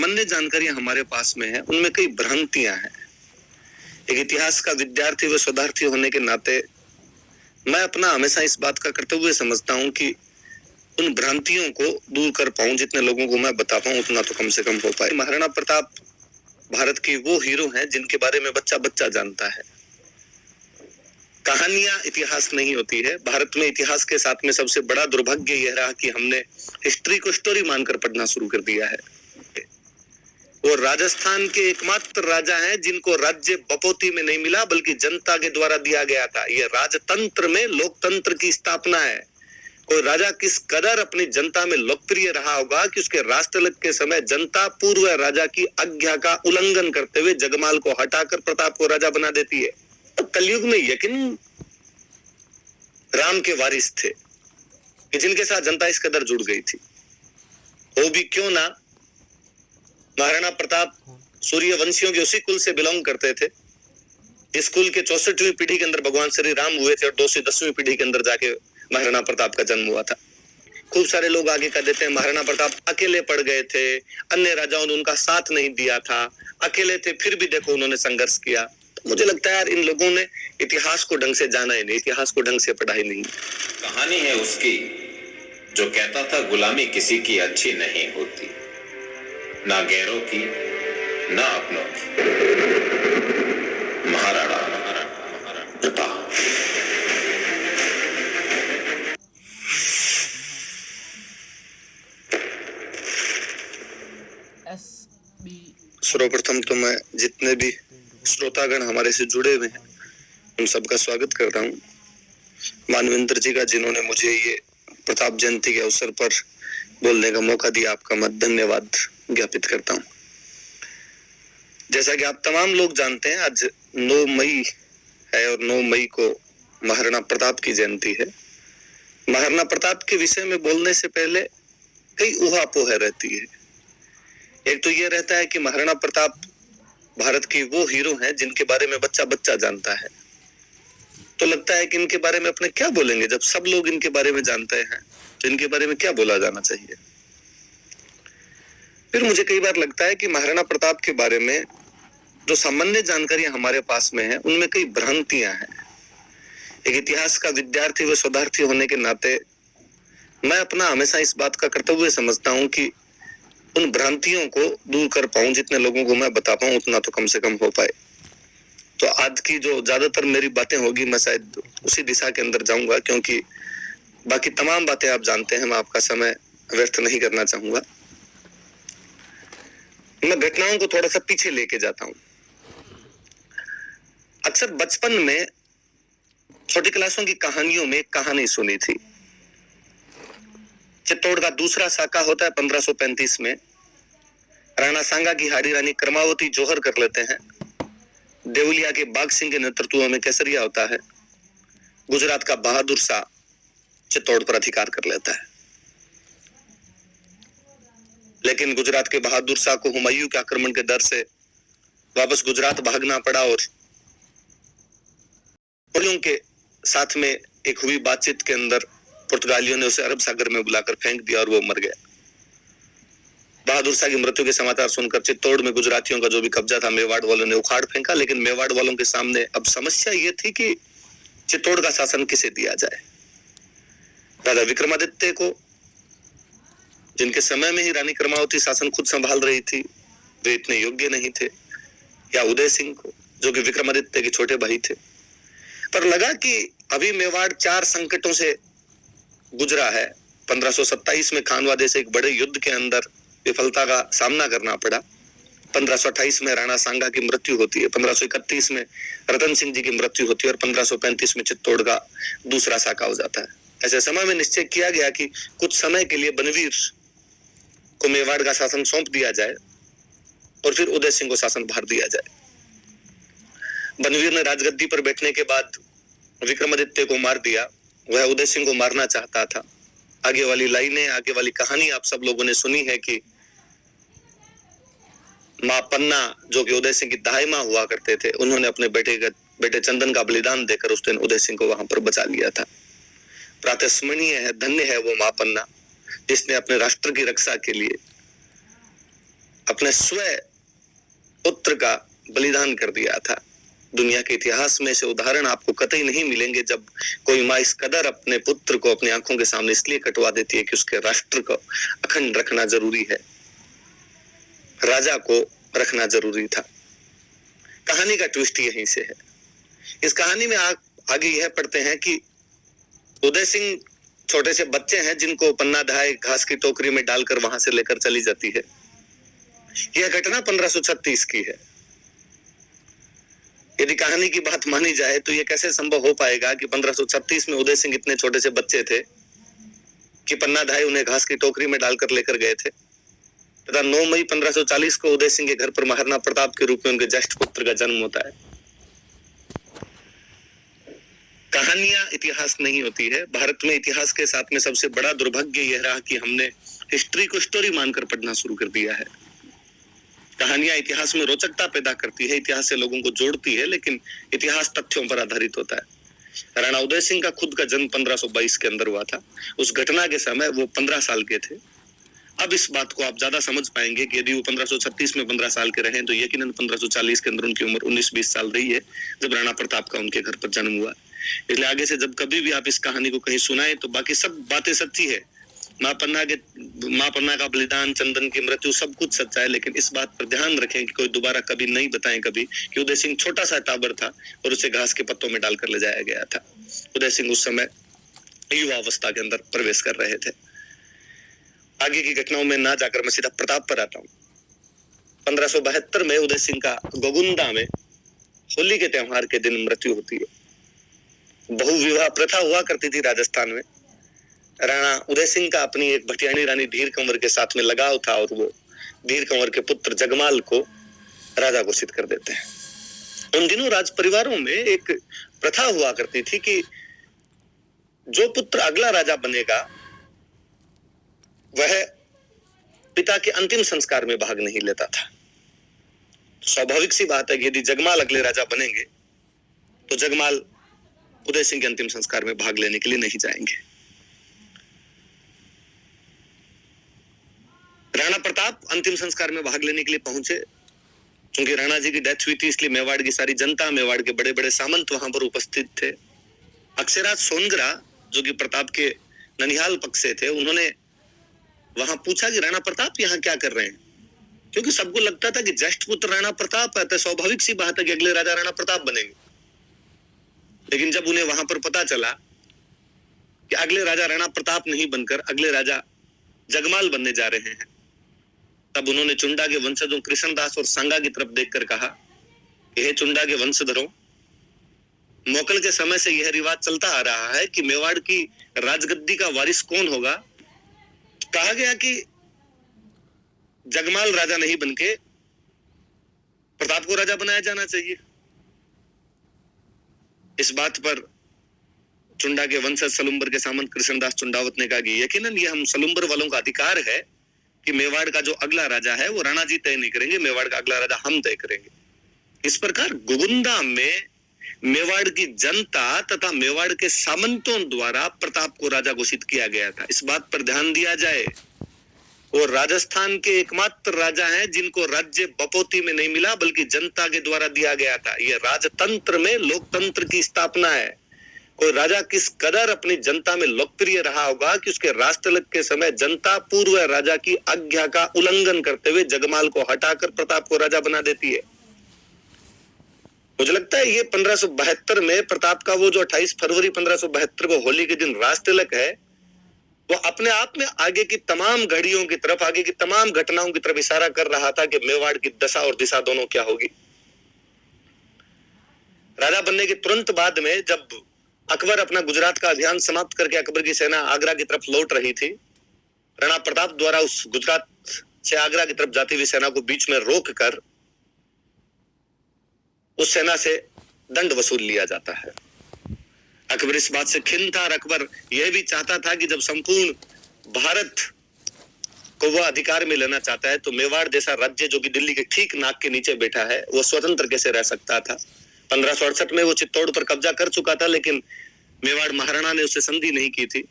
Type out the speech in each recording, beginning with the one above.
सामान्य जानकारियां हमारे पास में है उनमें कई भ्रांतियां हैं। एक इतिहास का विद्यार्थी व शोधार्थी होने के नाते मैं अपना हमेशा इस बात का कर्तव्य समझता हूं कि उन भ्रांतियों को दूर कर पाऊं, जितने लोगों को मैं बता पाऊं उतना तो कम से कम हो पाए। महाराणा प्रताप भारत की वो हीरो हैं जिनके बारे में बच्चा बच्चा जानता है। कहानियां इतिहास नहीं होती है। भारत में इतिहास के साथ में सबसे बड़ा दुर्भाग्य यह रहा कि हमने हिस्ट्री को स्टोरी मानकर पढ़ना शुरू कर दिया है। वो राजस्थान के एकमात्र राजा हैं जिनको राज्य बपोती में नहीं मिला बल्कि जनता के द्वारा दिया गया था। ये राजतंत्र में लोकतंत्र की स्थापना है। कोई राजा किस कदर अपनी जनता में लोकप्रिय रहा होगा कि उसके राष्ट्रलग के समय जनता पूर्व राजा की आज्ञा का उल्लंघन करते हुए जगमाल को हटाकर प्रताप को राजा बना देती है। तो कलयुग में यकीन राम के वारिस थे कि जिनके साथ जनता इस कदर जुड़ गई थी। वो भी क्यों ना, महाराणा प्रताप सूर्यवंशियों के उसी कुल से बिलोंग करते थे। इस कुल के 64वीं पीढ़ी के अंदर भगवान श्री राम हुए थे और 210वीं पीढ़ी के अंदर जाके महाराणा प्रताप का जन्म हुआ था। खूब सारे लोग आगे कह देते हैं महाराणा प्रताप अकेले पड़ गए थे, अन्य राजाओं ने उनका साथ नहीं दिया था, अकेले थे फिर भी देखो उन्होंने संघर्ष किया। तो मुझे लगता है यार इन लोगों ने इतिहास को ढंग से जाना ही नहीं, इतिहास को ढंग से पढ़ा ही नहीं। कहानी है उसकी जो कहता था गुलामी किसी की अच्छी नहीं होती, ना गैरों की ना अपनों की। महाराणा प्रताप। सर्वप्रथम तो मैं जितने भी श्रोतागण हमारे से जुड़े हुए हैं उन सबका स्वागत करता हूँ। मानवेंद्र जी का जिन्होंने मुझे ये प्रताप जयंती के अवसर पर बोलने का मौका दिया, आपका मैं धन्यवाद ज्ञापित करता हूँ। जैसा कि आप तमाम लोग जानते हैं आज 9 मई है और 9 मई को महाराणा प्रताप की जयंती है। महाराणा प्रताप के विषय में बोलने से पहले कई ऊहापोह रहती है। एक तो ये रहता है कि महाराणा प्रताप भारत की वो हीरो हैं जिनके बारे में बच्चा बच्चा जानता है। तो लगता है कि इनके बारे में अपने क्या बोलेंगे, जब सब लोग इनके बारे में जानते हैं तो इनके बारे में क्या बोला जाना चाहिए। फिर मुझे कई बार लगता है कि महाराणा प्रताप के बारे में जो सामान्य जानकारियां हमारे पास में है उनमें कई भ्रांतियां हैं। एक इतिहास का विद्यार्थी व शोधार्थी होने के नाते मैं अपना हमेशा इस बात का कर्तव्य समझता हूं कि उन भ्रांतियों को दूर कर पाऊं, जितने लोगों को मैं बता पाऊं उतना तो कम से कम हो पाए। तो आज की जो ज्यादातर मेरी बातें होगी मैं शायद उसी दिशा के अंदर जाऊंगा, क्योंकि बाकी तमाम बातें आप जानते हैं, मैं आपका समय व्यर्थ नहीं करना चाहूंगा। मैं घटनाओं को थोड़ा सा पीछे लेके जाता हूं। अक्सर बचपन में छोटी क्लासों की कहानियों में एक कहानी सुनी थी। चित्तौड़ का दूसरा साका होता है 1535 में। राणा सांगा की हाड़ी रानी क्रमावती जोहर कर लेते हैं। देवलिया के बाघ सिंह के नेतृत्व में केसरिया होता है। गुजरात का बहादुर शाह चित्तौड़ पर अधिकार कर लेता है, लेकिन गुजरात के बहादुर शाह को हुमायूं के आक्रमण के डर से वापस गुजरात भागना पड़ा और पुर्तगालियों के साथ में एक हुई बातचीत के अंदर पुर्तगालियों ने उसे अरब सागर में बुलाकर फेंक दिया और वो मर गया। बहादुर शाह की मृत्यु के समाचार सुनकर चित्तौड़ में गुजरातियों का जो भी कब्जा था मेवाड़ वालों ने उखाड़ फेंका, लेकिन मेवाड़ वालों के सामने अब समस्या ये थी कि चित्तौड़ का शासन किसे दिया जाए। राजा विक्रमादित्य को, जिनके समय में ही रानी क्रमावती शासन खुद संभाल रही थी, वे इतने योग्य नहीं थे, या उदय सिंह को जो कि विक्रमादित्य के छोटे भाई थे। पर लगा कि अभी मेवाड़ 4 संकटों से गुजरा है। 1527 में खानवादे से एक बड़े युद्ध के अंदर विफलता का सामना करना पड़ा। 1528 में राणा सांगा की मृत्यु होती है, 1531 में रतन सिंह जी की मृत्यु होती है और 1535 में चित्तौड़ का दूसरा साका हो जाता है। ऐसे समय में निश्चय किया गया कि कुछ समय के लिए बनवीर को मेवाड़ का शासन सौंप दिया जाए और फिर उदय सिंह को शासन भार दिया जाए। बनवीर ने राजगद्दी पर बैठने के बाद विक्रमादित्य को मार दिया। वह उदय सिंह को मारना चाहता था। आगे वाली लाइनें, आगे वाली कहानी आप सब लोगों ने सुनी है कि मां पन्ना जो कि उदय सिंह की दाई मां हुआ करते थे, उन्होंने अपने बेटे चंदन का बलिदान देकर उस दिन उदय सिंह को वहां पर बचा लिया था। प्रातस्मरणीय है, धन्य है वो मां पन्ना जिसने अपने राष्ट्र की रक्षा के लिए अपने स्वयं पुत्र का बलिदान कर दिया था। दुनिया के इतिहास में से उदाहरण आपको कतई नहीं मिलेंगे जब कोई माँ इस कदर अपने पुत्र को अपनी आंखों के सामने इसलिए कटवा देती है कि उसके राष्ट्र को अखंड रखना जरूरी है, राजा को रखना जरूरी था। कहानी का ट्विस्ट यहीं से है। इस कहानी में आगे यह पढ़ते हैं कि उदय सिंह छोटे से बच्चे हैं जिनको पन्ना धाय घास की टोकरी में डालकर वहां से लेकर चली जाती है। यह घटना 1536 की है। यदि कहानी की बात मानी जाए तो यह कैसे संभव हो पाएगा कि 1536 में उदय सिंह इतने छोटे से बच्चे थे कि पन्ना धाय उन्हें घास की टोकरी में डालकर लेकर गए थे, तथा 9 मई 1540 को उदय सिंह के घर पर महाराणा प्रताप के रूप में उनके ज्येष्ठ पुत्र का जन्म होता है। कहानियां इतिहास नहीं होती है। भारत में इतिहास के साथ में सबसे बड़ा दुर्भाग्य यह रहा कि हमने हिस्ट्री को स्टोरी मानकर पढ़ना शुरू कर दिया है। कहानियां इतिहास में रोचकता पैदा करती है, इतिहास से लोगों को जोड़ती है, लेकिन इतिहास तथ्यों पर आधारित होता है। राणा उदय सिंह का खुद का जन्म 1522 के अंदर हुआ था। उस घटना के समय वो 15 साल के थे। अब इस बात को आप ज्यादा समझ पाएंगे कि यदि वो 1536 में 15 साल के रहे तो यकीनन 1540 के अंदर उनकी उम्र 19-20 साल रही है जब राणा प्रताप का उनके घर पर जन्म हुआ। इसलिए आगे से जब कभी भी आप इस कहानी को कहीं सुनाए तो बाकी सब बातें सच्ची है। माँ पन्ना का बलिदान, चंदन की मृत्यु, सब कुछ सच्चा है, लेकिन इस बात पर ध्यान रखें कि कोई दोबारा कभी नहीं बताएं कभी कि उदय सिंह छोटा सा टाबर था और उसे घास के पत्तों में डालकर ले जाया गया था। उदय सिंह उस समय युवा अवस्था के अंदर प्रवेश कर रहे थे। आगे की घटनाओं में ना जाकर मैं सीधा प्रताप पर आता हूँ। 1572 में उदय सिंह का गोगुंदा में होली के त्योहार के दिन मृत्यु होती है। बहुविवाह प्रथा हुआ करती थी राजस्थान में। राणा उदय सिंह का अपनी एक भटियानी रानी धीर कंवर के साथ में लगाव था और वो धीर कंवर के पुत्र जगमाल को राजा घोषित कर देते हैं। उन दिनों राज परिवारों में एक प्रथा हुआ करती थी कि जो पुत्र अगला राजा बनेगा वह पिता के अंतिम संस्कार में भाग नहीं लेता था। स्वाभाविक सी बात है कि यदि जगमाल अगले राजा बनेंगे तो जगमाल उदय सिंह के अंतिम संस्कार में भाग लेने के लिए नहीं जाएंगे। राणा प्रताप अंतिम संस्कार में भाग लेने के लिए पहुंचे। क्योंकि राणा जी की डेथ हुई थी इसलिए मेवाड़ की सारी जनता, मेवाड़ के बड़े बड़े सामंत वहां पर उपस्थित थे। अक्षराज सोनगरा जो कि प्रताप के ननिहाल पक्ष से थे, उन्होंने वहां पूछा कि राणा प्रताप यहाँ क्या कर रहे हैं, क्योंकि सबको लगता था कि ज्येष्ठ पुत्र राणा प्रताप है तो स्वाभाविक सी बात है कि अगले राजा राणा प्रताप बनेंगे। लेकिन जब उन्हें वहां पर पता चला कि अगले राजा राणा प्रताप नहीं बनकर अगले राजा जगमाल बनने जा रहे हैं, तब उन्होंने चुंडा के वंशजों कृष्णदास और सांगा की तरफ देखकर कहा कि हे चुंडा के वंशधरों, मोकल के समय से यह रिवाज चलता आ रहा है कि मेवाड़ की राजगद्दी का वारिस कौन होगा। कहा गया कि जगमाल राजा नहीं बनके प्रताप को राजा बनाया जाना चाहिए। इस बात पर चुंडा के वंशज सलुम्बर के सामंत कृष्णदास चुंडावत ने कहा कि यकीनन ये हम सलुम्बर वालों का अधिकार है कि मेवाड़ का जो अगला राजा है वो राणा जी तय नहीं करेंगे, मेवाड़ का अगला राजा हम तय करेंगे। इस प्रकार गोगुंदा में मेवाड़ की जनता तथा मेवाड़ के सामंतों द्वारा प्रताप को राजा घोषित किया गया था। इस बात पर ध्यान दिया जाए वो राजस्थान के एकमात्र राजा हैं जिनको राज्य बपोती में नहीं मिला बल्कि जनता के द्वारा दिया गया था। यह राजतंत्र में लोकतंत्र की स्थापना है। कोई राजा किस कदर अपनी जनता में लोकप्रिय रहा होगा कि उसके राजतिलक के समय जनता पूर्व राजा की आज्ञा का उल्लंघन करते हुए जगमाल को हटाकर प्रताप को राजा बना देती है। मुझे लगता है ये 1572 में प्रताप का वो जो 28 फरवरी 1572 को होली के दिन राजतिलक है वो अपने आप में आगे की तमाम घड़ियों की तरफ, आगे की तमाम घटनाओं की तरफ इशारा कर रहा था कि मेवाड़ की दशा और दिशा दोनों क्या होगी। राजा बनने के तुरंत बाद में जब अकबर अपना गुजरात का अभियान समाप्त करके अकबर की सेना आगरा की तरफ लौट रही थी, राणा प्रताप द्वारा उस गुजरात से आगरा की तरफ जाती हुई सेना को बीच में रोककर उस सेना से दंड वसूल लिया जाता है। अकबर इस बात से खिन्न था और अकबर यह भी चाहता था कि जब संपूर्ण भारत को वह अधिकार में लेना चाहता है तो मेवाड़ जैसा राज्य जो कि दिल्ली के ठीक नाक के नीचे बैठा है वो स्वतंत्र कैसे रह सकता था। 1568 में वो चित्तौड़ पर कब्जा कर चुका था लेकिन मेवाड़ महाराणा ने उससे संधि नहीं की थी।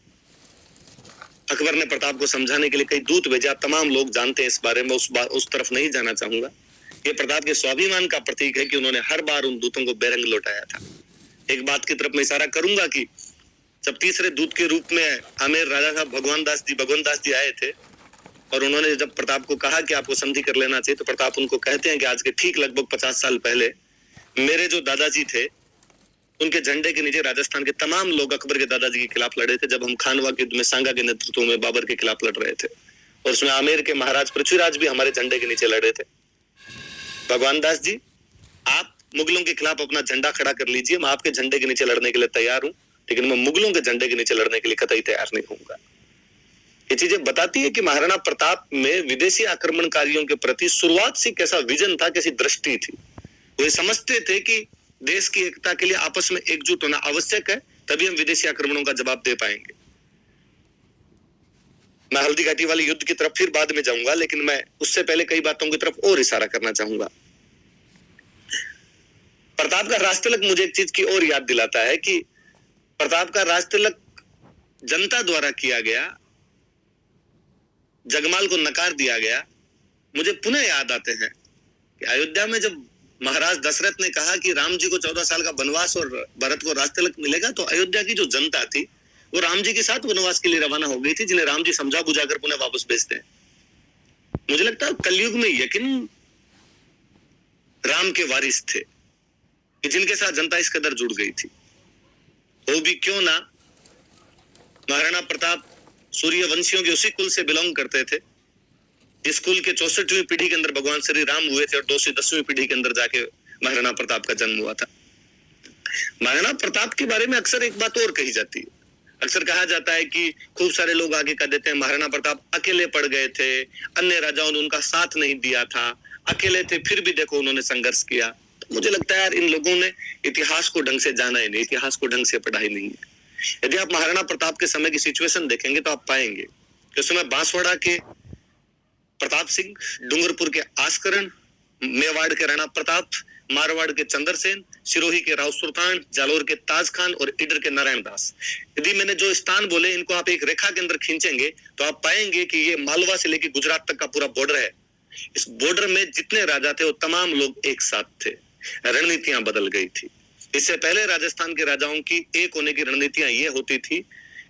अकबर ने प्रताप को समझाने के लिए कई दूत भेजा। तमाम लोग जानते हैं इस बारे में, उस तरफ नहीं जाना चाहूंगा। ये प्रताप के स्वाभिमान का प्रतीक है कि उन्होंने हर बार उन दूतों को बेरंग लौटाया था। एक बात की तरफ मैं इशारा करूंगा कि जब तीसरे दूत के रूप में आमेर राजा साहब भगवान दास जी आए थे और उन्होंने जब प्रताप को कहा कि आपको संधि कर लेना चाहिए, तो प्रताप उनको कहते हैं कि आज के ठीक लगभग 50 साल पहले मेरे जो दादाजी थे उनके झंडे के नीचे राजस्थान के तमाम लोग अकबर के दादाजी के खिलाफ लड़े थे, जब हम खानवा के युद्ध में सांगा के नेतृत्व में बाबर के खिलाफ लड़ रहे थे, और उसमें आमेर के महाराज पृथ्वीराज भी हमारे झंडे के नीचे लड़े थे। भगवान दास जी, आप मुगलों के खिलाफ अपना झंडा खड़ा कर लीजिए, मैं आपके झंडे के नीचे लड़ने के लिए तैयार हूं, लेकिन मैं मुगलों के झंडे के नीचे लड़ने के लिए कतई तैयार नहीं होऊंगा। ये चीजें बताती है कि महाराणा प्रताप में विदेशी आक्रमणकारियों के प्रति शुरुआत से कैसा विजन था, कैसी दृष्टि थी। वो समझते थे कि देश की एकता के लिए आपस में एकजुट होना आवश्यक है, तभी हम विदेशी आक्रमणों का जवाब दे पाएंगे। मैं हल्दी घाटी वाले युद्ध की तरफ फिर बाद में जाऊंगा, लेकिन मैं उससे पहले कई बातों की तरफ और इशारा करना चाहूंगा। प्रताप का राजतिलक मुझे एक चीज की और याद दिलाता है कि प्रताप का राजतिलक जनता द्वारा किया गया, जगमाल को नकार दिया गया। मुझे पुनः याद आते हैं कि अयोध्या में जब महाराज दशरथ ने कहा कि राम जी को 14 साल का वनवास और भरत को राजतिलक मिलेगा, तो अयोध्या की जो जनता थी वो राम जी के साथ वनवास के लिए रवाना हो गई थी, जिन्हें राम जी समझा बुझाकर पुनः वापस भेजते हैं। मुझे लगता है कलयुग में यकीन राम के वारिस थे कि जिनके साथ जनता इस कदर जुड़ गई थी। वो भी क्यों ना, महाराणा प्रताप सूर्यवंशियों के उसी कुल से बिलोंग करते थे जिस कुल के 64वीं पीढ़ी के अंदर भगवान श्री राम हुए थे और 210वीं पीढ़ी के अंदर जाके महाराणा प्रताप का जन्म हुआ था। महाराणा प्रताप के बारे में अक्सर एक बात और कही जाती है। अक्सर कहा जाता है कि खूब सारे लोग आगे कह देते हैं महाराणा प्रताप अकेले पड़ गए थे, अन्य राजाओं ने उनका साथ नहीं दिया था, अकेले थे फिर भी देखो उन्होंने संघर्ष किया। तो मुझे लगता है यार इन लोगों ने इतिहास को ढंग से जाना ही नहीं, इतिहास को ढंग से पढ़ाई नहीं है। यदि आप महाराणा प्रताप के समय की सिचुएशन देखेंगे तो आप पाएंगे कि उस समय बांसवाड़ा के प्रताप सिंह, डूंगरपुर के आस्करण, मेवाड़ के राणा प्रताप, मारवाड़ के चंद्रसेन, सिरोही के राव सुल्तान, जालोर के ताज खान और इडर के नारायण दास। यदि मैंने जो स्थान बोले इनको आप एक रेखा के अंदर खींचेंगे तो आप पाएंगे कि ये मालवा से लेकर गुजरात तक का पूरा बॉर्डर है। इस बॉर्डर में जितने राजा थे वो तमाम लोग एक साथ थे। रणनीतियां बदल गई थी। इससे पहले राजस्थान के राजाओं की एक होने की रणनीतियां ये होती थी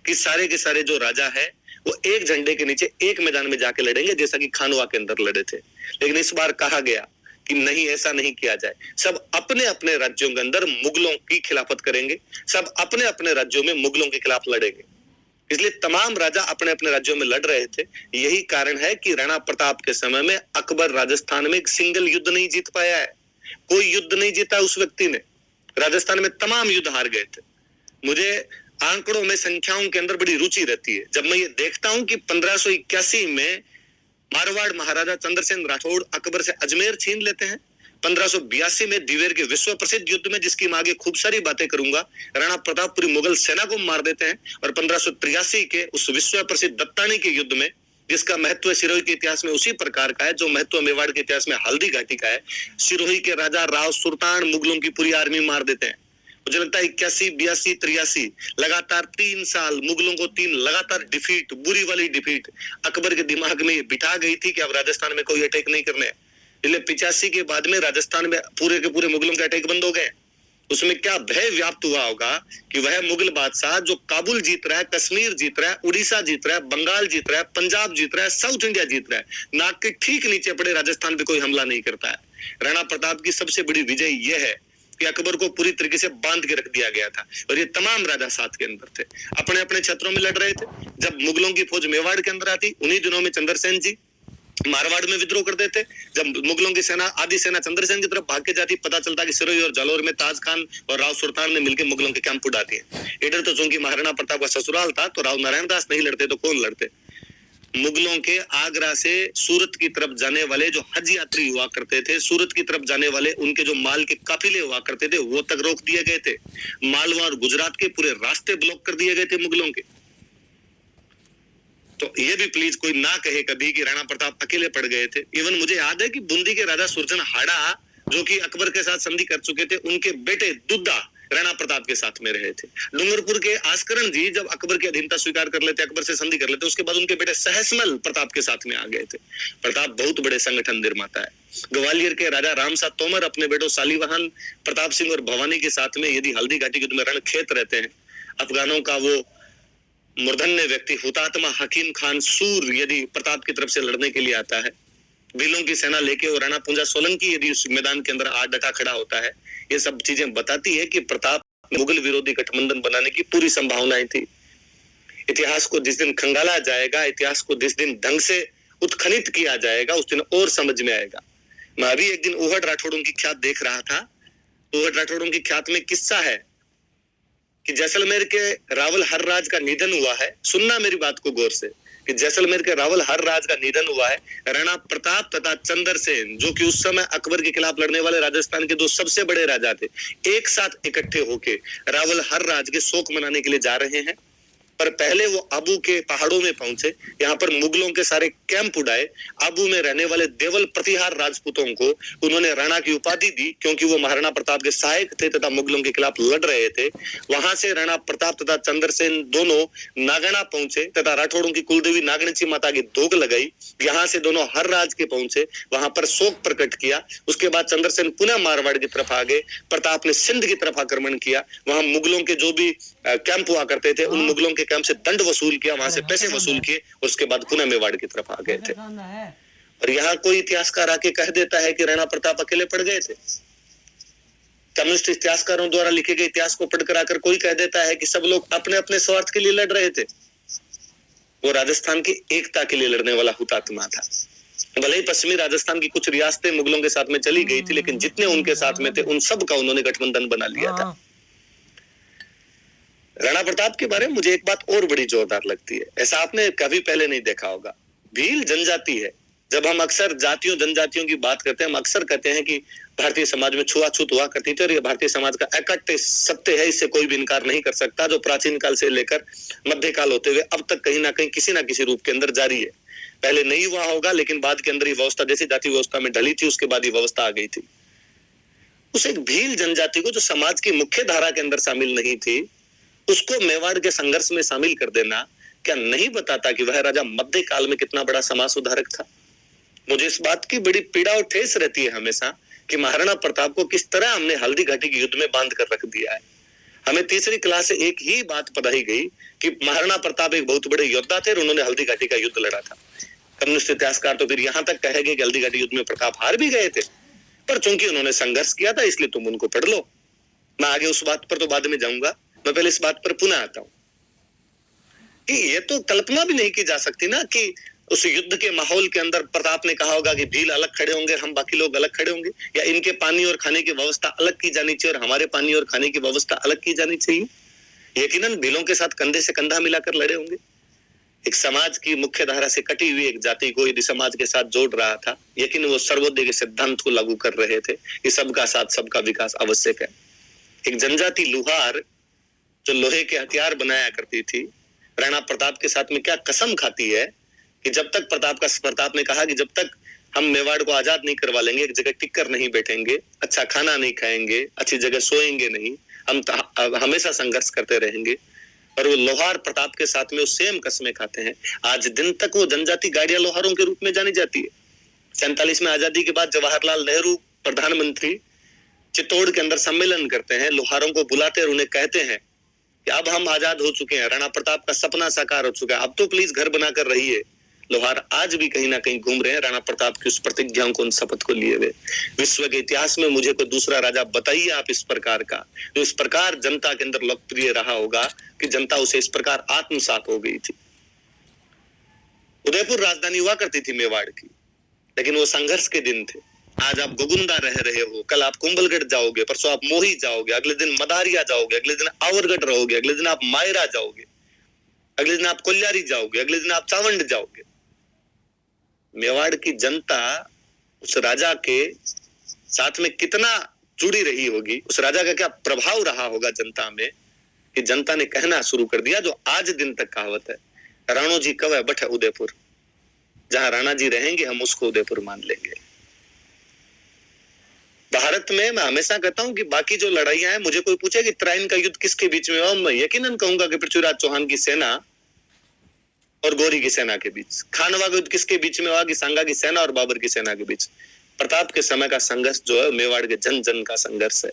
कि सारे के सारे जो राजा है वो एक झंडे के नीचे एक मैदान में जाके लड़ेंगे, जैसा कि खानवा के अंदर लड़े थे। लेकिन इस बार कहा गया कि नहीं, ऐसा नहीं किया जाए। सब अपने अपने राज्यों के अंदर मुगलों की खिलाफत करेंगे, सब अपने अपने राज्यों में मुगलों के खिलाफ लड़ेंगे। इसलिए तमाम राजा अपने अपने राज्यों में लड़ रहे थे। यही कारण है कि राणा प्रताप के समय में अकबर राजस्थान में एक सिंगल युद्ध नहीं जीत पाया है। कोई युद्ध नहीं जीता उस व्यक्ति ने। राजस्थान में तमाम युद्ध हार गए थे। मुझे आंकड़ों में, संख्याओं के अंदर बड़ी रुचि रहती है। जब मैं ये देखता हूं कि 1581 में मारवाड़ महाराजा चंद्रसेन राठौड़ अकबर से अजमेर छीन लेते हैं। 1582 में दिवेर के विश्व प्रसिद्ध युद्ध में, जिसकी मैं आगे खूब सारी बातें करूंगा, राणा प्रताप पूरी मुगल सेना को मार देते हैं। और 1583 के उस विश्व प्रसिद्ध दत्तानी के युद्ध में, जिसका महत्व सिरोही के इतिहास में उसी प्रकार का है जो महत्व मेवाड़ के इतिहास में हल्दी घाटी का है, सिरोही के राजा राव सुल्तान मुगलों की पूरी आर्मी मार देते हैं। मुझे लगता है 81, 82, 83 लगातार 3 साल मुगलों को 3 लगातार डिफीट, बुरी वाली डिफीट अकबर के दिमाग में बिठा गई थी कि अब राजस्थान में कोई अटैक नहीं करने। इसलिए 85 के बाद में राजस्थान में पूरे के पूरे मुगलों के अटैक बंद हो गए। उसमें क्या भय व्याप्त हुआ होगा कि वह मुगल बादशाह जो काबुल जीत रहा है, कश्मीर जीत रहा है, उड़ीसा जीत रहा है, बंगाल जीत रहा है, पंजाब जीत रहा है, साउथ इंडिया जीत रहा है, नाक के ठीक नीचे पड़े राजस्थान पे कोई हमला नहीं करता है। राणा प्रताप की सबसे बड़ी विजय यह है कि अकबर को पूरी तरीके से बांध के रख दिया गया था और ये तमाम राजा साथ के अंदर थे, अपने अपने क्षेत्रों में लड़ रहे थे। जब मुगलों की फौज मेवाड़ के अंदर आती, उन्हीं दिनों में चंद्रसेन जी मारवाड़ में विद्रोह करते थे। जब मुगलों की सेना, आधी सेना चंद्रसेन की तरफ भाग के जाती, पता चलता कि सिरोही और जालोर में ताज खान और राव सुल्तान ने मिलकर मुगलों के कैंप उड़ा दिए। इधर तो चूंकि महाराणा प्रताप का ससुराल था तो राव नारायण दास नहीं लड़ते तो कौन लड़ते। मुगलों के आगरा से सूरत की तरफ जाने वाले जो हज यात्री हुआ करते थे, सूरत की तरफ जाने वाले उनके जो माल के काफिले हुआ करते थे, वो तक रोक दिए गए थे। मालवा और गुजरात के पूरे रास्ते ब्लॉक कर दिए गए थे मुगलों के। तो ये भी प्लीज कोई ना कहे कभी कि राणा प्रताप अकेले पड़ गए थे। इवन मुझे याद है कि बूंदी के राजा सुरजन हाड़ा, जो कि अकबर के साथ संधि कर चुके थे, उनके बेटे दुद्दा राणा प्रताप के साथ में रहे थे। डूंगरपुर के आस्करण जी जब अकबर की अधीनता स्वीकार कर लेते, अकबर से संधि कर लेते, उसके बाद उनके बेटे सहसमल प्रताप के साथ में आ गए थे। प्रताप बहुत बड़े संगठन निर्माता है। ग्वालियर के राजा रामसा तोमर अपने बेटों सालीवाहन प्रताप सिंह और भवानी के साथ में यदि हल्दी घाटी के युद्ध में रणखेत रहते हैं। अफगानों का वो मूर्धन्य व्यक्ति हुतात्मा हकीम खान सूर यदि प्रताप की तरफ से लड़ने के लिए आता है, भीलों की सेना लेके और राणा पूंजा सोलंकी यदि उस मैदान के अंदर आ डटा खड़ा होता है, ये सब चीजें बताती है कि प्रताप मुगल विरोधी गठबंधन बनाने की पूरी संभावनाएं थी। इतिहास को जिस दिन खंगाला जाएगा, इतिहास को जिस दिन ढंग से उत्खनित किया जाएगा, उस दिन और समझ में आएगा। मैं अभी एक दिन ओहड़ राठौड़ों की ख्यात देख रहा था। ओहड़ राठौड़ों की ख्यात में किस्सा है कि जैसलमेर के रावल हरराज का निधन हुआ है। सुनना मेरी बात को गौर से, कि जैसलमेर के रावल हरराज का निधन हुआ है। राणा प्रताप तथा चंद्रसेन, जो कि उस समय अकबर के खिलाफ लड़ने वाले राजस्थान के दो सबसे बड़े राजा थे, एक साथ इकट्ठे होके रावल हरराज के शोक मनाने के लिए जा रहे हैं। पर पहले वो आबू के पहाड़ों में पहुंचे, यहाँ पर मुगलों के सारे कैंप उड़ाए। आबू में रहने वाले देवल प्रतिहार राजपूतों को उन्होंने राणा की उपाधि दी, क्योंकि वो महाराणा प्रताप के सहायक थे तथा मुगलों के खिलाफ लड़ रहे थे। वहां से राणा प्रताप तथा चंद्रसेन दोनों नागना पहुंचे तथा राठौड़ों की कुलदेवी नागणची माता की धोख लगाई। यहाँ से दोनों हर राज के पहुंचे, वहां पर शोक प्रकट किया। उसके बाद चंद्रसेन पुनः मारवाड़ की तरफ आ गए। प्रताप ने सिंध की तरफ आक्रमण किया। वहां मुगलों के जो भी कैंप हुआ करते थे, उन मुगलों के कैंप से दंड वसूल किया, वहां से पैसे वसूल किए और उसके बाद पुनः मेवाड़ की तरफ आ गए थे। और यहाँ कोई इतिहासकार आके कह देता है कि राणा प्रताप अकेले पड़ गए थे। कम्युनिस्ट इतिहासकारों द्वारा लिखे गए इतिहास को पढ़कर आकर कोई कह देता है कि सब लोग अपने अपने स्वार्थ के लिए लड़ रहे थे। वो राजस्थान की एकता के लिए लड़ने वाला हुतात्मा था। भले ही पश्चिमी राजस्थान की कुछ रियासतें मुगलों के साथ में चली गई थी, लेकिन जितने उनके साथ में थे उन सब का उन्होंने गठबंधन बना लिया था। राणा प्रताप के बारे में मुझे एक बात और बड़ी जोरदार लगती है, ऐसा आपने कभी पहले नहीं देखा होगा। भील जनजाति है। जब हम अक्सर जातियों जनजातियों की बात करते हैं, हम अक्सर कहते हैं कि भारतीय समाज में छुआछूत हुआ करती थी और ये भारतीय समाज का अकट्य सत्य है, इससे कोई भी इनकार नहीं कर सकता, जो प्राचीन काल से लेकर मध्यकाल होते हुए अब तक कहीं ना कहीं किसी ना किसी रूप के अंदर जारी है। पहले नहीं हुआ होगा, लेकिन बाद के अंदर ये व्यवस्था जैसी जाति व्यवस्था में ढली थी, उसके बाद ये व्यवस्था आ गई थी। उस एक भील जनजाति को जो समाज की मुख्य धारा के अंदर शामिल नहीं थी, उसको मेवाड़ के संघर्ष में शामिल कर देना क्या नहीं बताता कि वह राजा मध्यकाल में कितना बड़ा समाज सुधारक था। मुझे इस बात की बड़ी पीड़ा और ठेस रहती है हमेशा कि महाराणा प्रताप को किस तरह हमने हल्दी घाटी के युद्ध में बांध कर रख दिया है। हमें तीसरी क्लास से एक ही बात पढ़ाई गई कि महाराणा प्रताप एक बहुत बड़े योद्धा थे और उन्होंने हल्दी घाटी का युद्ध लड़ा था। कम्युनिस्ट इतिहासकार तो फिर यहाँ तक कहेंगे कि हल्दी घाटी युद्ध में प्रताप हार भी गए थे, पर चूंकि उन्होंने संघर्ष किया था इसलिए तुम उनको पढ़ लो। मैं आगे उस बात पर तो बाद में जाऊंगा, मैं पहले इस बात पर पुनः आता हूं कि ये तो कल्पना भी नहीं की जा सकती ना कि उस युद्ध के माहौल के अंदर प्रताप ने कहा होगा कि भील अलग खड़े होंगे, हम बाकी लोग अलग खड़े होंगे, या इनके पानी और खाने की व्यवस्था अलग की जानी चाहिए और हमारे पानी और खाने की व्यवस्था अलग की जानी चाहिए। यकीनन भीलों के साथ कंधे से कंधा मिलाकर लड़े होंगे। एक समाज की मुख्य धारा से कटी हुई एक जाति को यदि समाज के साथ जोड़ रहा था, यकीन वो सर्वोदय के सिद्धांत को लागू कर रहे थे कि सबका साथ सबका विकास आवश्यक है। एक जनजाति लुहार जो लोहे के हथियार बनाया करती थी, राणा प्रताप के साथ में क्या कसम खाती है कि जब तक प्रताप ने कहा कि जब तक हम मेवाड़ को आजाद नहीं करवा लेंगे, एक जगह टिक कर नहीं बैठेंगे, अच्छा खाना नहीं खाएंगे, अच्छी जगह सोएंगे नहीं, हम हमेशा संघर्ष करते रहेंगे। और वो लोहार प्रताप के साथ में वो सेम कस्में खाते हैं। आज दिन तक वो जनजाति गाड़िया लोहारों के रूप में जानी जाती है। 47 में आजादी के बाद जवाहरलाल नेहरू प्रधानमंत्री चित्तौड़ के अंदर सम्मेलन करते हैं, लोहारों को बुलाते और उन्हें कहते हैं कि अब हम आजाद हो चुके हैं, राणा प्रताप का सपना साकार हो चुका है, अब तो प्लीज घर बनाकर रहिए। लोहार आज भी कहीं ना कहीं घूम रहे हैं राणा प्रताप की उस प्रतिज्ञाओं को, उन शपथ को लिए हुए। विश्व के इतिहास में मुझे कोई दूसरा राजा बताइए आप इस प्रकार का, जो इस प्रकार जनता के अंदर लोकप्रिय रहा होगा कि जनता उसे इस प्रकार आत्मसात हो गई थी। उदयपुर राजधानी हुआ करती थी मेवाड़ की, लेकिन वो संघर्ष के दिन थे। आज आप गोगुंदा रह रहे हो, कल आप कुंभलगढ़ जाओगे, परसों आप मोही जाओगे, अगले दिन मदारिया जाओगे, अगले दिन आवरगढ़ रहोगे, अगले दिन आप मायरा जाओगे, अगले दिन आप कोल्यारी जाओगे, अगले दिन आप चावंड जाओगे। मेवाड़ की जनता उस राजा के साथ में कितना जुड़ी रही होगी, उस राजा का क्या प्रभाव रहा होगा जनता में कि जनता ने कहना शुरू कर दिया, जो आज दिन तक कहावत है, राणो जी कब है बठ उदयपुर, जहां राणा जी रहेंगे हम उसको उदयपुर मान लेंगे। भारत भारत में मैं हमेशा कहता हूं कि बाकी जो लड़ाइयां हैं, मुझे कोई पूछे कि त्राइन का युद्ध किसके बीच में हुआ, मैं यकीनन कहूंगा कि पृथ्वीराज चौहान की सेना और गौरी की सेना के बीच। खानवा का युद्ध किसके बीच में हुआ कि सांगा की सेना और बाबर की सेना के बीच। प्रताप के समय का संघर्ष जो है मेवाड़ के जन जन का संघर्ष है।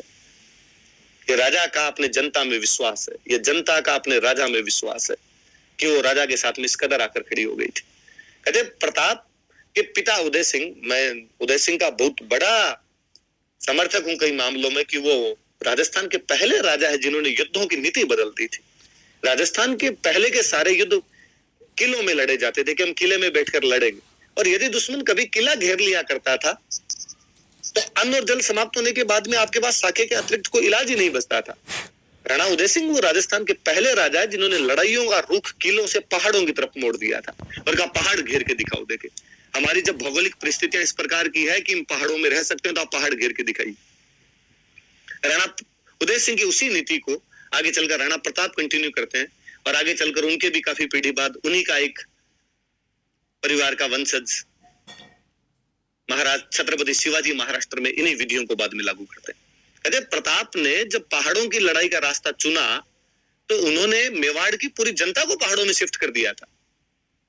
ये राजा का अपने जनता में विश्वास है, ये जनता का अपने राजा में विश्वास है कि वो राजा के साथ में इस कदर आकर खड़ी हो गई थी। कहते प्रताप के पिता उदय सिंह, मैं उदय सिंह का बहुत बड़ा समर्थक हूं कई मामलों में कि वो राजस्थान के पहले राजा है जिन्होंने युद्धों की नीति बदल दी थी। राजस्थान के पहले के सारे युद्ध किलों में लड़े जाते थे कि हम किले में बैठकर लड़ेंगे, और यदि दुश्मन कभी किला घेर लिया करता था तो अन्न और जल समाप्त होने के बाद में आपके पास साके के अतिरिक्त कोई इलाज ही नहीं बचता था। राणा उदय सिंह वो राजस्थान के पहले राजा है जिन्होंने लड़ाइयों का रुख किलों से पहाड़ों की तरफ मोड़ दिया था और कहा पहाड़ घेर के दिखाओ। देखे हमारी जब भौगोलिक परिस्थितियां इस प्रकार की है कि इन पहाड़ों में रह सकते हैं तो आप पहाड़ घेर के दिखाइए। राणा उदय सिंह की उसी नीति को आगे चलकर राणा प्रताप कंटिन्यू करते हैं, और आगे चलकर उनके भी काफी पीढ़ी बाद उन्हीं का एक परिवार का वंशज महाराज छत्रपति शिवाजी महाराष्ट्र में इन्हीं विधियों को बाद में लागू करते हैं। कहते प्रताप ने जब पहाड़ों की लड़ाई का रास्ता चुना तो उन्होंने मेवाड़ की पूरी जनता को पहाड़ों में शिफ्ट कर दिया था,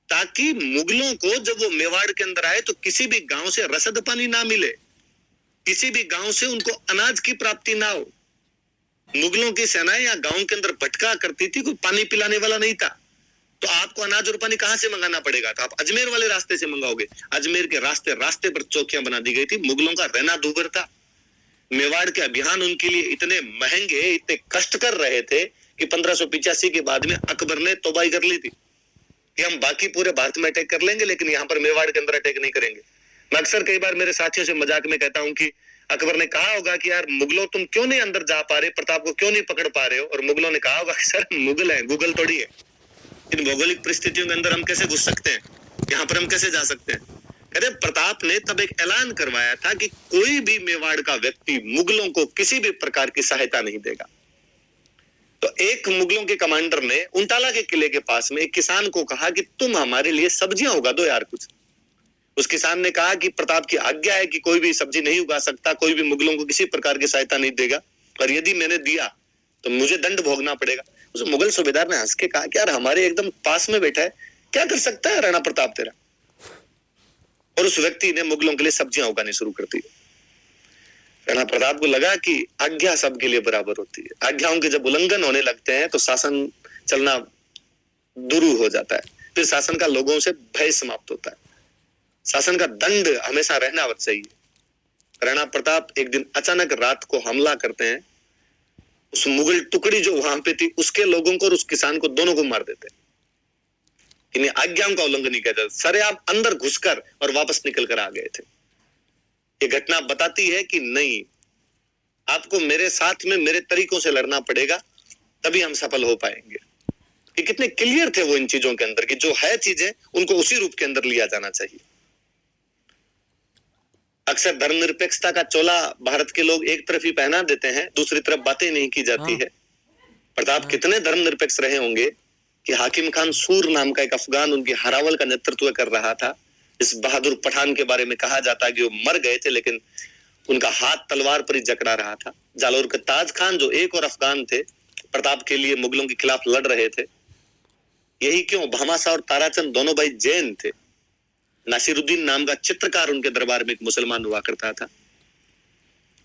ताकि मुगलों को जब वो मेवाड़ के अंदर आए तो किसी भी गांव से रसद पानी ना मिले, किसी भी गांव से उनको अनाज की प्राप्ति ना हो। मुगलों की सेनाएं या गांव के अंदर भटका करती थी, कोई पानी पिलाने वाला नहीं था, तो आपको अनाज और पानी कहां से मंगाना पड़ेगा? तो आप अजमेर वाले रास्ते से मंगाओगे। अजमेर के रास्ते रास्ते पर चौकियां बना दी गई थी। मुगलों का रहना दूभर था। मेवाड़ के अभियान उनके लिए इतने महंगे, इतने कष्टकर रहे थे कि 1585 के बाद में अकबर ने तौबा कर ली थी कि हम बाकी पूरे भारत में अटैक कर लेंगे लेकिन यहाँ पर मेवाड़ के अंदर अटैक नहीं करेंगे। मैं अक्सर कई बार मेरे साथियों से मजाक में कहता हूं कि अकबर ने कहा होगा कि यार मुगलों तुम क्यों नहीं अंदर जा पा रहे, प्रताप को क्यों नहीं पकड़ पा रहे हो, और मुगलों ने कहा होगा कि सर मुगल है, गूगल थोड़ी है, इन भौगोलिक परिस्थितियों के अंदर हम कैसे घुस सकते हैं, यहाँ पर हम कैसे जा सकते हैं। कहते प्रताप ने तब एक ऐलान करवाया था कि कोई भी मेवाड़ का व्यक्ति मुगलों को किसी भी प्रकार की सहायता नहीं देगा। तो एक मुगलों के कमांडर ने उंटाला के किले के पास में एक किसान को कहा कि तुम हमारे लिए सब्जियां उगा दो यार कुछ। उस किसान ने कहा कि प्रताप की आज्ञा है कि कोई भी सब्जी नहीं उगा सकता, कोई भी मुगलों को किसी प्रकार की सहायता नहीं देगा, और यदि मैंने दिया तो मुझे दंड भोगना पड़ेगा। उस मुगल सूबेदार ने हंस के कहा कि यार हमारे एकदम पास में बैठा है, क्या कर सकता है राणा प्रताप तेरा। और उस व्यक्ति ने मुगलों के लिए सब्जियां उगानी शुरू कर दी। राणा प्रताप को लगा कि आज्ञा सबके लिए बराबर होती है, आज्ञाओं के जब उल्लंघन होने लगते हैं तो शासन चलना दुरू हो जाता है, फिर शासन का लोगों से भय समाप्त होता है, शासन का दंड हमेशा रहना चाहिए। राणा प्रताप एक दिन अचानक रात को हमला करते हैं, उस मुगल टुकड़ी जो वहां पे थी उसके लोगों को और उस किसान को दोनों को मार देते हैं। इन्हें आज्ञाओं का उल्लंघन नहीं कहते, सरे आप अंदर घुसकर और वापस निकल कर आ गए थे। ये घटना बताती है कि नहीं, आपको मेरे साथ में मेरे तरीकों से लड़ना पड़ेगा, तभी हम सफल हो पाएंगे। ये कितने क्लियर थे वो इन चीजों के अंदर कि जो है चीजें उनको उसी रूप के अंदर लिया जाना चाहिए। अक्सर धर्मनिरपेक्षता का चोला भारत के लोग एक तरफ ही पहना देते हैं, दूसरी तरफ बातें नहीं की जाती है। प्रताप कितने धर्मनिरपेक्ष रहे होंगे कि हाकिम खान सूर नाम का एक अफगान उनकी हरावल का नेतृत्व कर रहा था। इस बहादुर पठान के बारे में कहा जाता है कि वो मर गए थे लेकिन उनका हाथ तलवार पर ही जकड़ा रहा था। जालोर के ताज खान जो एक और अफगान थे, प्रताप के लिए मुगलों के खिलाफ लड़ रहे थे। यही क्यों भामाशाह और ताराचंद दोनों भाई जैन थे। नासिरुद्दीन नाम का चित्रकार उनके दरबार में एक मुसलमान हुआ करता था।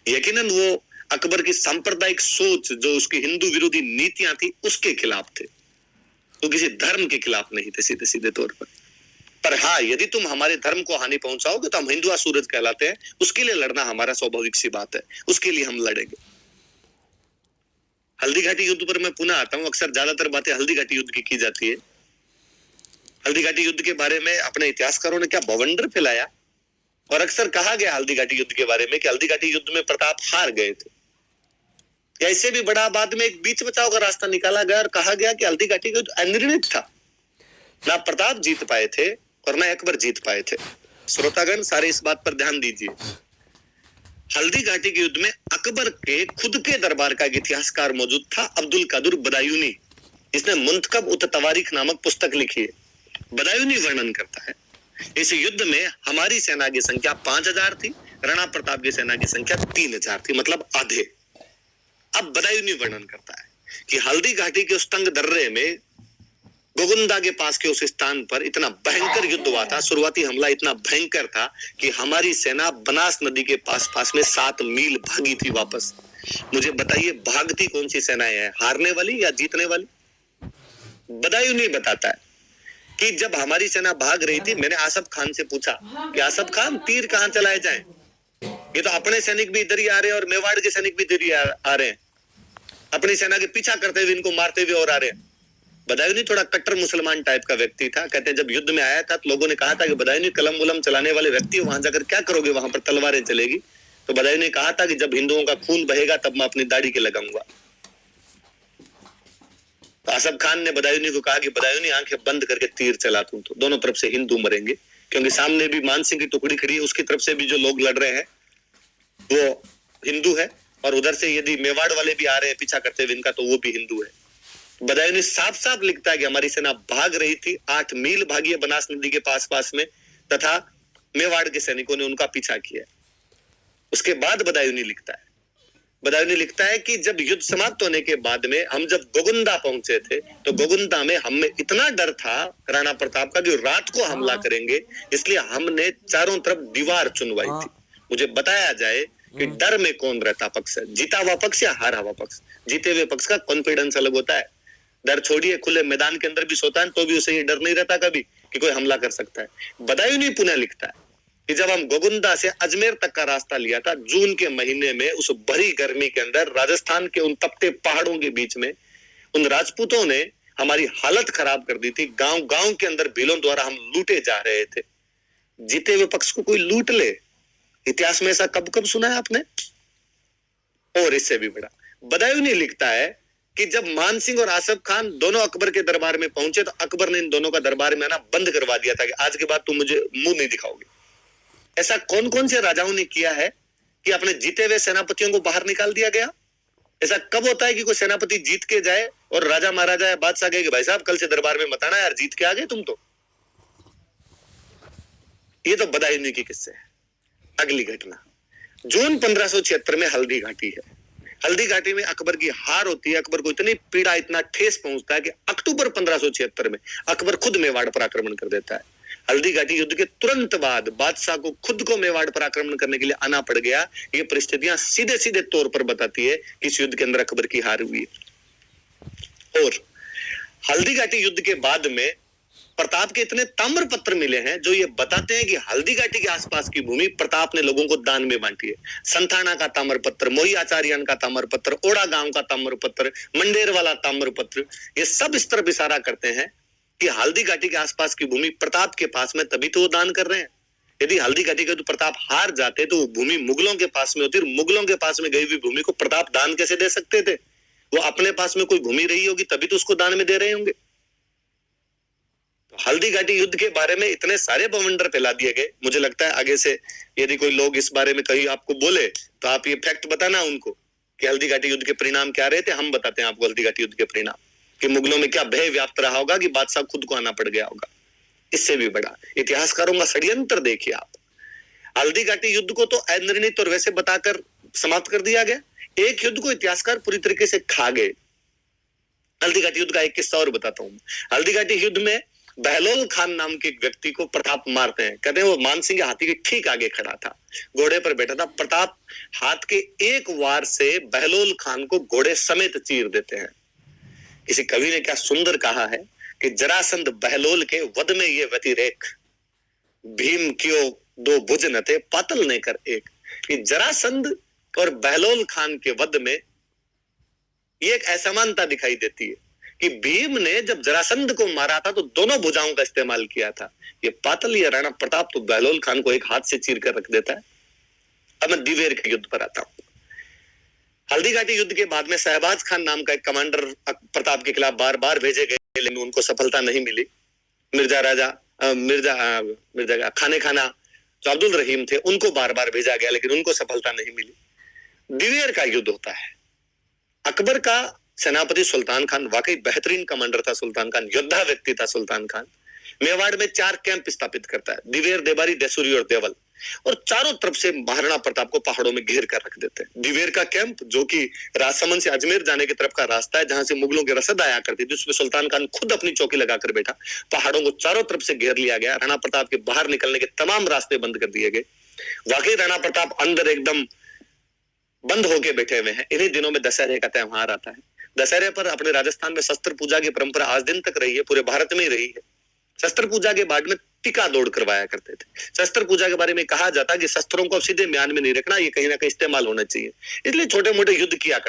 यकीनन वो अकबर की सांप्रदायिक सोच जो उसकी हिंदू विरोधी नीतियां थी उसके खिलाफ थे, तो किसी धर्म के खिलाफ नहीं थे सीधे सीधे तौर पर हाँ, यदि तुम हमारे धर्म को हानि पहुंचाओगे तो हम हिंदुआ सूरज कहलाते हैं, उसके लिए लड़ना हमारा स्वाभाविक सी बात है, उसके लिए हम लड़ेंगे। हल्दी घाटी युद्ध पर मैं पुनः आता हूं। अक्सर ज्यादातर बातें हल्दी घाटी युद्ध की जाती है। हल्दी घाटी युद्ध के बारे में अपने इतिहासकारों ने क्या बवंडर फैलाया, और अक्सर कहा गया हल्दी घाटी युद्ध के बारे में कि हल्दी घाटी युद्ध में प्रताप हार गए थे, या इससे भी बड़ा बाद में एक बीच बचाव का रास्ता निकाला गया और कहा गया कि हल्दी घाटी का युद्ध अनिर्णित था, ना प्रताप जीत पाए थे और ना अकबर जीत पाए थे। श्रोतागण सारे इस बात पर ध्यान दीजिए। हल्दी घाटी के युद्ध में अकबर के खुद के दरबार का एक इतिहासकार मौजूद था, अब्दुल कादिर बदायूनी, जिसने मुंतखब उत तवारीख नामक पुस्तक लिखी है। बदायूनी वर्णन करता है इस युद्ध में हमारी सेना की संख्या 5000 थी, राणा प्रताप की सेना की संख्या 3000 थी, मतलब आधे। अब बदायूं वर्णन करता है कि हल्दी घाटी के उस तंग दर्रे में गोगुंदा के पास के उस स्थान पर इतना भयंकर युद्ध हुआ था। शुरुआती हमला इतना भयंकर था कि हमारी सेना बनास नदी के पास में 7 मील भागी थी वापस। मुझे बताइए, भागती कौन सी सेनाएं हैं, हारने वाली या जीतने वाली? बदायूं नहीं बताता है कि जब हमारी सेना भाग रही थी, मैंने आसफ खान से पूछा कि आसफ खान, तीर कहां चलाए जाएं? ये तो अपने सैनिक भी इधर ही आ रहे हैं और मेवाड़ के सैनिक भी इधर ही आ रहे हैं, अपनी सेना के पीछा करते हुए, इनको मारते हुए और आ रहे हैं। बदायूं थोड़ा कट्टर मुसलमान टाइप का व्यक्ति था। कहते हैं जब युद्ध में आया था तो लोगों ने कहा था कि बदायूं कलम वलम चलाने वाले व्यक्ति हो, वहां जाकर क्या करोगे, वहां पर तलवारें चलेगी। तो बदायूं ने कहा था कि जब हिंदुओं का खून बहेगा तब मैं अपनी दाढ़ी के लगाऊंगा। तो आसफ खान ने बदायूं को कहा कि बदायूं, आंखें बंद करके तीर चला तू, तो दोनों तरफ से हिंदू मरेंगे, क्योंकि सामने भी मान सिंह की टुकड़ी खड़ी है, उसकी तरफ से भी जो लोग लड़ रहे हैं वो हिंदू है, और उधर से यदि मेवाड़ वाले भी आ रहे हैं पीछा करते हुए इनका, तो वो भी हिंदू है। बदायूं ने साफ साफ लिखता है कि हमारी सेना भाग रही थी, 8 मील भागी है बनास नदी के पास में, तथा मेवाड़ के सैनिकों ने उनका पीछा किया। उसके बाद बदायूं लिखता है कि जब युद्ध समाप्त होने के बाद में हम जब गोगुंदा पहुंचे थे, तो गोगुंदा में हमें इतना डर था राणा प्रताप का कि रात को हमला करेंगे, इसलिए हमने चारों तरफ दीवार चुनवाई थी। मुझे बताया जाए कि डर में कौन रहता पक्ष है, जीता हुआ पक्ष या हारा हुआ पक्ष? जीते हुए पक्ष का कॉन्फिडेंस अलग होता है। डर छोड़िए, खुले मैदान के अंदर भी सोता है तो भी उसे ये डर नहीं रहता कभी कि कोई हमला कर सकता है। बदायूं पुनः लिखता है कि जब हम गोगुंदा से अजमेर तक का रास्ता लिया था जून के महीने में, उस भरी गर्मी के अंदर राजस्थान के उन तपते पहाड़ों के बीच में, उन राजपूतों ने हमारी हालत खराब कर दी थी। गांव गांव के अंदर भीलों द्वारा हम लूटे जा रहे थे। जीते हुए पक्ष को कोई लूट ले, इतिहास में ऐसा कब कब सुना है आपने? और इससे भी बड़ा बदायूं लिखता है कि जब मान सिंह और आसफ खान दोनों अकबर के दरबार में पहुंचे तो अकबर ने इन दोनों का दरबार में आना बंद करवा दिया था कि आज के बाद तुम मुझे मुंह नहीं दिखाओगे। ऐसा कौन कौन से राजाओं ने किया है कि अपने जीते हुए सेनापतियों को बाहर निकाल दिया गया? ऐसा कब होता है कि कोई सेनापति जीत के जाए और राजा महाराजा बादशाह कहे कि भाई साहब कल से दरबार में मत आना यार, जीत के आ गए तुम तो। ये तो बदायूं की किस्से है। अगली घटना जून 1576 में हल्दी घाटी है। हल्दी घाटी में अकबर की हार होती है। अकबर को इतनी पीड़ा, इतना ठेस पहुंचता है कि अक्टूबर 1576 में अकबर खुद मेवाड़ पर आक्रमण कर देता है। हल्दी घाटी युद्ध के तुरंत बाद बादशाह को खुद को मेवाड़ पर आक्रमण करने के लिए आना पड़ गया। ये परिस्थितियां सीधे सीधे तौर पर बताती है कि इस युद्ध के अंदर अकबर की हार हुई है। और हल्दी घाटी युद्ध के बाद में प्रताप के इतने ताम्र पत्र मिले हैं जो ये बताते हैं कि हल्दी घाटी के आसपास की भूमि प्रताप ने लोगों को दान में बांटी है। संथाना का ताम्र पत्र, मोही आचार्यन का ताम्र पत्र, ओड़ा गांव का ताम्र पत्र, मंडेर वाला ताम्र पत्र, ये सब इस तरफ इशारा करते हैं कि हल्दी घाटी के आसपास की भूमि प्रताप के पास में, तभी तो वो दान कर रहे हैं। यदि हल्दी घाटी के तो प्रताप हार जाते तो वो भूमि मुगलों के पास में होती, मुगलों के पास में गई हुई भूमि को प्रताप दान कैसे दे सकते थे? वो अपने पास में कोई भूमि रही होगी तभी तो उसको दान में दे रहे होंगे। हल्दी घाटी युद्ध के बारे में इतने सारे बवंडर फैला दिए गए। मुझे लगता है आगे से यदि कोई लोग इस बारे में कहीं आपको बोले तो आप ये फैक्ट बताना उनको कि हल्दी घाटी युद्ध के परिणाम क्या रहे थे। हम बताते हैं आपको हल्दी घाटी युद्ध के परिणाम कि मुगलों में क्या भय व्याप्त रहा होगा कि बादशाह खुद को आना पड़ गया होगा। इससे भी बड़ा इतिहासकारों का षड्यंत्र देखिए आप। हल्दी घाटी युद्ध को तो अनिर्णित और वैसे बताकर समाप्त कर दिया गया। एक युद्ध को इतिहासकार पूरी तरीके से खा गए। हल्दी घाटी युद्ध का एक किस्सा और बताता हूं। हल्दी घाटी युद्ध में बहलोल खान नाम के एक व्यक्ति को प्रताप मारते हैं। कहते हैं वो मानसिंह के हाथी के ठीक आगे खड़ा था, घोड़े पर बैठा था। प्रताप हाथ के एक वार से बहलोल खान को घोड़े समेत चीर देते हैं। किसी कवि ने क्या सुंदर कहा है कि जरासंध बहलोल के वध में ये व्यतिरेक, भीम क्यों दो भुज न थे पातल ने कर एक। कि जरासंध और बहलोल खान के वध में ये एक असमानता दिखाई देती है कि भीम ने जब जरासंध को मारा था तो दोनों भुजाओं का इस्तेमाल किया था। ये पातल या राणा प्रताप तो बहलोल खान को एक हाथ से चीर कर रख देता है। अब मैं दिवेर के युद्ध पर आता हूं। हल्दी घाटी युद्ध के बाद में शहबाज खान नाम का एक कमांडर प्रताप के खिलाफ बार बार भेजे गए, लेकिन उनको सफलता नहीं मिली। मिर्जा खाने खाना जो अब्दुल रहीम थे उनको बार बार भेजा गया, लेकिन उनको सफलता नहीं मिली। दिवेर का युद्ध होता है। अकबर का सेनापति सुल्तान खान वाकई बेहतरीन कमांडर था। सुल्तान खान योद्धा व्यक्ति था। सुल्तान खान मेवाड़ में 4 कैंप स्थापित करता है, दिवेर, देबारी, देसुरी और देवल। और चारों तरफ से महाराणा प्रताप को पहाड़ों में घेर कर रख देते हैं। दिवेर का कैंप, जो कि राजसमंद से अजमेर जाने की तरफ का रास्ता है, जहां से मुगलों की रसद आया करती थी, उसमें सुल्तान खान खुद अपनी चौकी लगाकर बैठा। पहाड़ों को चारों तरफ से घेर लिया गया। राणा प्रताप के बाहर निकलने के तमाम रास्ते बंद कर दिए गए। वाकई राणा प्रताप अंदर एकदम बंद होके बैठे हुए हैं। इन्हीं दिनों में दशहरे का त्योहार आता है। दशहरे पर अपने राजस्थान में शस्त्र पूजा की परंपरा आज दिन तक रही है, पूरे भारत में ही रही है। शस्त्र पूजा के बाद में टीका दौड़ करवाया करते थे। शस्त्र पूजा के बारे में कहा जाता है कि शस्त्रों को सीधे म्यान में नहीं रखना, ये कहीं ना कहीं इस्तेमाल होना चाहिए, इसलिए छोटे मोटे युद्ध किया करते